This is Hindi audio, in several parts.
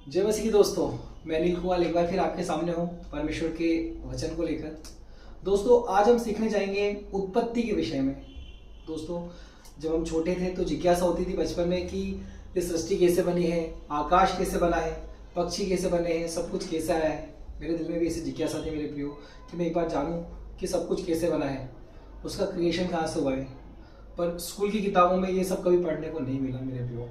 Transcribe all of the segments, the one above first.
जय मसीह की दोस्तों। मैं नील कुमार एक बार फिर आपके सामने हूँ परमेश्वर के वचन को लेकर। दोस्तों, आज हम सीखने जाएंगे उत्पत्ति के विषय में। दोस्तों, जब हम छोटे थे तो जिज्ञासा होती थी बचपन में कि ये सृष्टि कैसे बनी है, आकाश कैसे बना है, पक्षी कैसे बने हैं, सब कुछ कैसे आया है। मेरे दिल में भी ऐसी जिज्ञासा थी मेरे प्रियो कि मैं एक बार जानूँ कि सब कुछ कैसे बना है, उसका क्रिएशन कहाँ से हुआ है। पर स्कूल की किताबों में ये सब कभी पढ़ने को नहीं मिला मेरे प्रियो।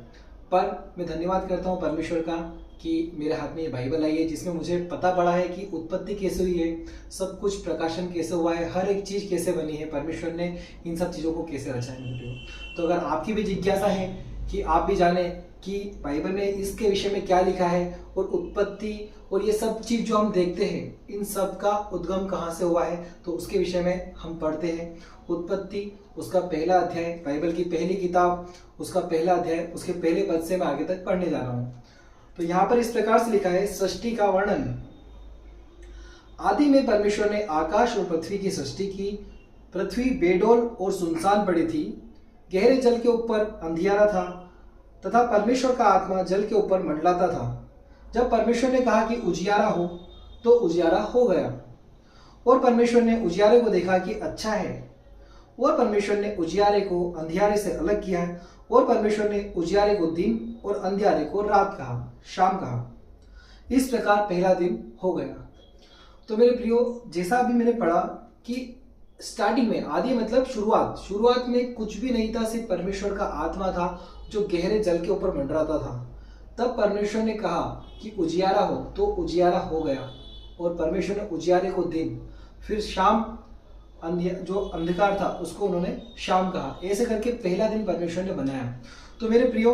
पर मैं धन्यवाद करता हूँ परमेश्वर का कि मेरे हाथ में ये बाइबल आई है, जिसमें मुझे पता पड़ा है कि उत्पत्ति कैसे हुई है, सब कुछ प्रकाशन कैसे हुआ है, हर एक चीज़ कैसे बनी है, परमेश्वर ने इन सब चीज़ों को कैसे रचा है मेरे प्रियो। तो अगर आपकी भी जिज्ञासा है कि आप भी जाने कि बाइबल में इसके विषय में क्या लिखा है और उत्पत्ति और ये सब चीज़ जो हम देखते हैं इन सब का उद्गम कहाँ से हुआ है, तो उसके विषय में हम पढ़ते हैं। उत्पत्ति उसका पहला अध्याय, बाइबल की पहली किताब, उसका पहला अध्याय, उसके पहले पद से मैं आगे तक पढ़ने जा रहा हूँ। तो यहाँ पर इस प्रकार से लिखा है, सृष्टि का वर्णन। आदि में परमेश्वर ने आकाश और पृथ्वी की सृष्टि की। पृथ्वी बेडौल और सुनसान पड़ी थी, गहरे जल के ऊपर अंधियारा था तथा परमेश्वर का आत्मा जल के ऊपर मंडलाता था। जब परमेश्वर ने कहा कि उजियारा हो, तो उजियारा हो गया। और परमेश्वर ने उजियारे को देखा कि अच्छा है। और परमेश्वर ने उजियारे को अंधियारे से अलग किया है। और परमेश्वर ने उजियारे को दिन और अंधियारे को रात कहा, शाम कहा। इस प्रकार पहला दिन हो गया। तो मेरे प्रियो, जैसा अभी मैंने पढ़ा कि स्टार्टिंग में, आदि मतलब शुरुआत में कुछ भी नहीं था, सिर्फ परमेश्वर का आत्मा था जो गहरे जल के ऊपर मंडराता था। तब परमेश्वर ने कहा कि उजियारा हो, तो उजियारा हो गया। और परमेश्वर ने उजियारे को दिन, फिर शाम, जो अंधकार था उसको उन्होंने शाम कहा। ऐसे करके पहला दिन परमेश्वर ने बनाया। तो मेरे प्रियो,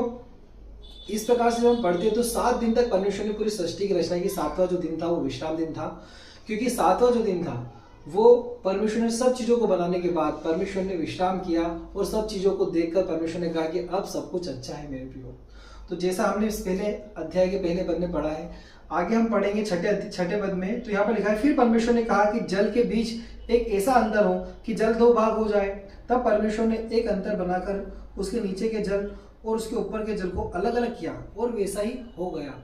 इस प्रकार से जब हम पढ़ते हैं तो 7 दिन तक परमेश्वर ने पूरी सृष्टि की रचना की। 7वां जो दिन था वो विश्राम दिन था, क्योंकि 7वां जो दिन था वो परमेश्वर ने सब चीजों को बनाने के बाद परमेश्वर ने विश्राम किया और सब चीजों को देखकर परमेश्वर ने कहा कि अब सब कुछ अच्छा है मेरे प्रियो। तो जैसा हमने इस पहले अध्याय के पहले पद में पढ़ा है, आगे हम पढ़ेंगे छठे पद में। तो यहाँ पर लिखा है, फिर परमेश्वर ने कहा कि जल के बीच एक ऐसा अंतर हो कि जल 2 भाग हो जाए। तब परमेश्वर ने एक अंतर बनाकर उसके नीचे के जल और उसके ऊपर के जल को अलग अलग किया, और वैसा ही हो गया।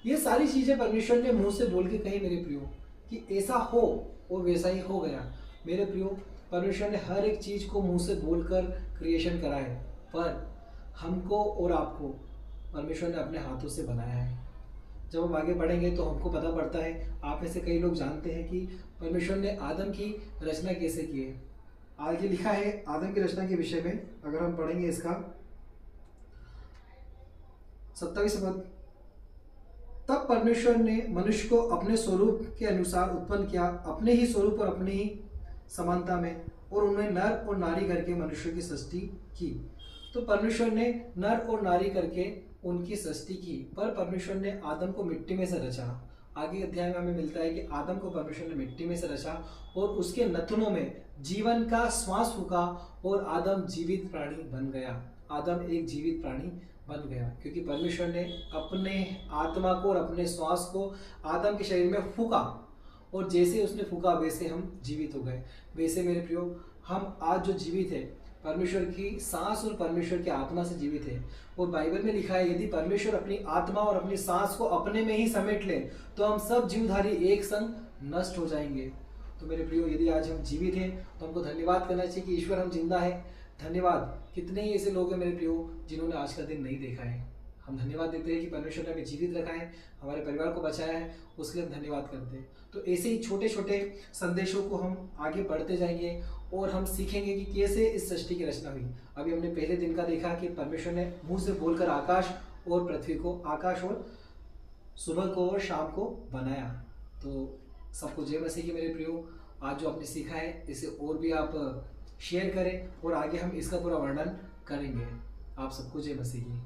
ये सारी चीजें परमेश्वर ने मुंह से बोल के कही मेरे प्रियो कि ऐसा हो, और वैसा ही हो गया। मेरे प्रियो, परमेश्वर ने हर एक चीज को मुंह से बोलकर क्रिएशन करा है, पर हमको और आपको परमेश्वर ने अपने हाथों से बनाया है। जब हम आगे बढ़ेंगे तो हमको पता पड़ता है, आप में से कई लोग जानते हैं कि परमेश्वर ने आदम की रचना कैसे की है। आगे लिखा है आदम की रचना के विषय में, अगर हम पढ़ेंगे इसका 27 पद। तब परमेश्वर ने मनुष्य को अपने स्वरूप के अनुसार उत्पन्न किया, अपने ही स्वरूप और अपनी ही समानता में, और उन्हें नर और नारी करके मनुष्य की सृष्टि की। तो परमेश्वर ने नर और नारी करके उनकी सृष्टि की, पर परमेश्वर ने आदम को मिट्टी में से रचा। आगे अध्याय में हमें मिलता है कि आदम को परमेश्वर ने मिट्टी में से रचा और उसके नथुनों में जीवन का श्वास फूका और आदम जीवित प्राणी बन गया। आदम एक जीवित प्राणी बन गया, क्योंकि परमेश्वर ने अपने आत्मा को और अपने श्वास को आदम के शरीर में फूका, और जैसे उसने फूका वैसे हम जीवित हो गए। वैसे मेरे प्रियो, हम आज जो जीवित है परमेश्वर की सांस और परमेश्वर की आत्मा से जीवित है। और बाइबल में लिखा है, यदि परमेश्वर अपनी आत्मा और अपनी सांस को अपने में ही समेट ले तो हम सब जीवधारी एक संग नष्ट हो जाएंगे। तो मेरे प्रियो, यदि आज हम जीवित हैं तो हमको धन्यवाद करना चाहिए कि ईश्वर हम जिंदा है। धन्यवाद। कितने ही ऐसे लोग हैं मेरे प्रियो जिन्होंने आज का दिन नहीं देखा है। हम धन्यवाद देते हैं कि परमेश्वर ने हमें जीवित रखा है, हमारे परिवार को बचाया है, उसके लिए हम धन्यवाद करते हैं। तो ऐसे ही छोटे छोटे संदेशों को हम आगे बढ़ते जाएंगे और हम सीखेंगे कि कैसे इस सृष्टि की रचना हुई। अभी हमने पहले दिन का देखा कि परमेश्वर ने मुंह से बोलकर आकाश और पृथ्वी को, आकाश और सुबह को और शाम को बनाया। तो सबको जय मसीह की मेरे प्रियो। आज जो आपने सीखा है इसे और भी आप शेयर करें और आगे हम इसका पूरा वर्णन करेंगे। आप सबको जय मसीह की।